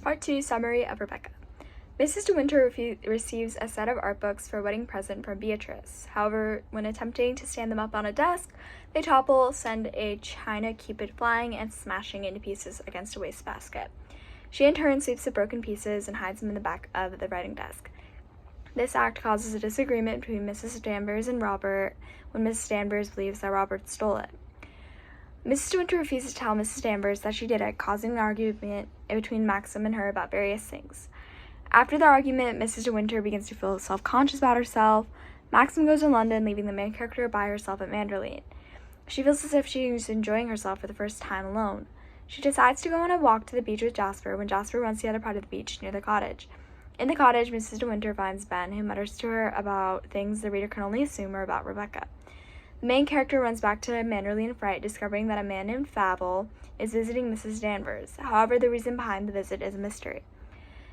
Part 2 Summary of Rebecca. Mrs. De Winter receives a set of art books for a wedding present from Beatrice. However, when attempting to stand them up on a desk, they topple, send a china cupid flying and smashing into pieces against a wastebasket. She in turn sweeps the broken pieces and hides them in the back of the writing desk. This act causes a disagreement between Mrs. Danvers and Robert when Mrs. Danvers believes that Robert stole it. Mrs. De Winter refuses to tell Mrs. Danvers that she did it, causing an argument between Maxim and her about various things. After the argument, Mrs. De Winter begins to feel self-conscious about herself. Maxim goes to London, leaving the main character by herself at Manderley. She feels as if she is enjoying herself for the first time alone. She decides to go on a walk to the beach with Jasper when Jasper runs to the other part of the beach near the cottage. In the cottage, Mrs. De Winter finds Ben, who mutters to her about things the reader can only assume are about Rebecca. The main character runs back to Manderley in fright, discovering that a man named Fable is visiting Mrs. Danvers. However, the reason behind the visit is a mystery.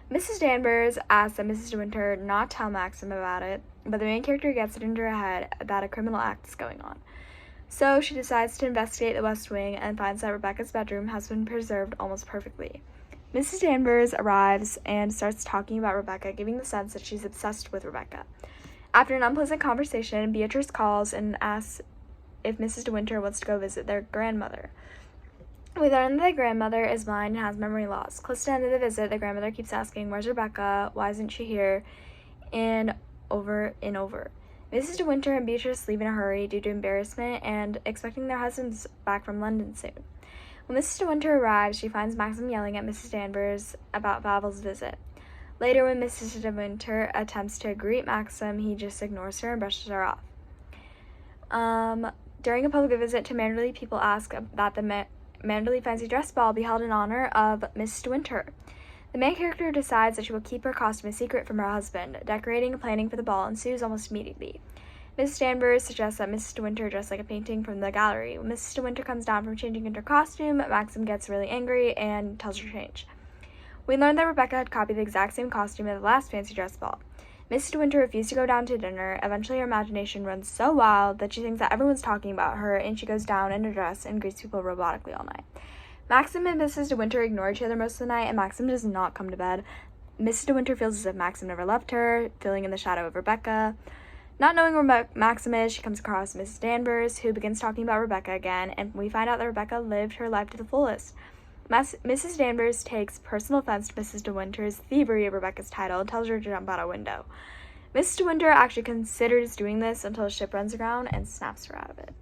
Mrs. Danvers asks that Mrs. De Winter not tell Maxim about it, but the main character gets it into her head that a criminal act is going on. So she decides to investigate the West Wing and finds that Rebecca's bedroom has been preserved almost perfectly. Mrs. Danvers arrives and starts talking about Rebecca, giving the sense that she's obsessed with Rebecca. After an unpleasant conversation, Beatrice calls and asks if Mrs. De Winter wants to go visit their grandmother. We learn that the grandmother is blind and has memory loss. Close to the end of the visit, the grandmother keeps asking, "Where's Rebecca? Why isn't she here?" And over and over. Mrs. De Winter and Beatrice leave in a hurry due to embarrassment and expecting their husbands back from London soon. When Mrs. De Winter arrives, she finds Maxim yelling at Mrs. Danvers about Fable's visit. Later, when Mrs. De Winter attempts to greet Maxim, he just ignores her and brushes her off. During a public visit to Manderley, people ask that the Manderley Fancy Dress Ball be held in honor of Mrs. De Winter. The main character decides that she will keep her costume a secret from her husband. Decorating and planning for the ball ensues almost immediately. Mrs. Danvers suggests that Mrs. De Winter dress like a painting from the gallery. When Mrs. De Winter comes down from changing into her costume, Maxim gets really angry and tells her to change. We learned that Rebecca had copied the exact same costume at the last fancy dress ball. Mrs. De Winter refused to go down to dinner. Eventually, her imagination runs so wild that she thinks that everyone's talking about her, and she goes down in a dress and greets people robotically all night. Maxim and Mrs. De Winter ignore each other most of the night, and Maxim does not come to bed. Mrs. De Winter feels as if Maxim never loved her, feeling in the shadow of Rebecca. Not knowing where Maxim is, she comes across Mrs. Danvers, who begins talking about Rebecca again, and we find out that Rebecca lived her life to the fullest. Mrs. Danvers takes personal offense to Mrs. De Winter's thievery of Rebecca's title and tells her to jump out a window. Mrs. De Winter actually considers doing this until a ship runs aground and snaps her out of it.